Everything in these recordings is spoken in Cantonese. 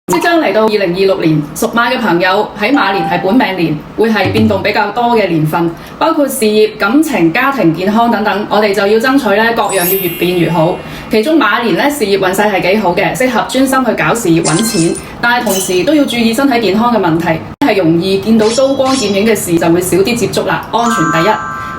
即將嚟到2026年，屬馬嘅朋友喺馬年係本命年，會係變動比較多嘅年份，包括事業、感情、家庭、健康等等，我哋就要爭取各樣要越變越好。其中馬年事業運勢係幾好嘅，適合專心去搞事業揾錢，但係同時都要注意身體健康嘅問題，係容易見到刀光劍影嘅事就會少啲接觸啦，安全第一。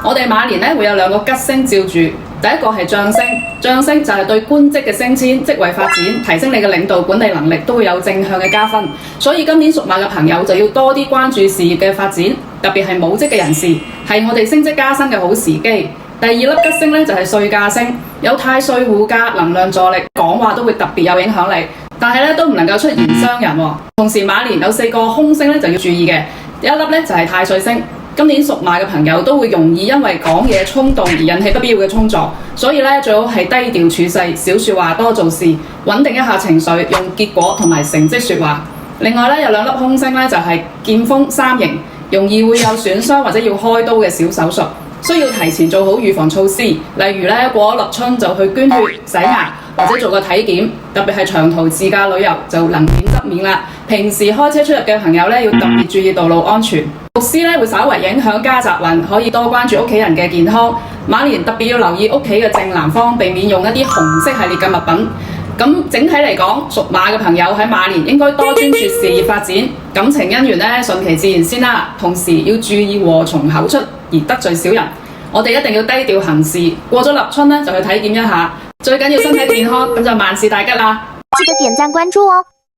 我哋馬年會有兩個吉星照住，第一個係將星，將星就係對官職嘅升遷、職位發展、提升你嘅領導管理能力都會有正向嘅加分。所以今年屬馬嘅朋友就要多啲關注事業嘅發展，特別係冇職嘅人士，係我哋升職加薪嘅好時機。第二粒吉星就係歲駕星，有太歲護駕，能量助力，講話都會特別有影響力，但係都唔能夠出現傷人喎。同時馬年有4個凶星就要注意嘅，一粒就係太歲星。今年屬馬嘅朋友都會容易因為講嘢衝動而引起不必要嘅衝撞，所以最好係低調處世，少說話，多做事，穩定一下情緒，用結果同埋成績說話。另外有2粒凶星就係劍鋒3刑，容易會有損傷或者要開刀嘅小手術，需要提前做好預防措施，例如過咗立春就去捐血、洗牙或者做個體檢，特別係長途自駕旅遊就能免則免啦。平時開車出入嘅朋友要特別注意道路安全。屬獅會稍為影響家宅運，可以多關注屋企人嘅健康。馬年特別要留意屋企嘅正南方，避免用一啲紅色系列嘅物品。咁整體嚟講，屬馬嘅朋友喺馬年應該多專注事業發展，感情姻緣順其自然先啦。同時要注意禍從口出而得罪小人。我哋一定要低調行事，過咗立春就去體檢一下，最緊要身體健康，咁就萬事大吉啦。記得點讚關注哦。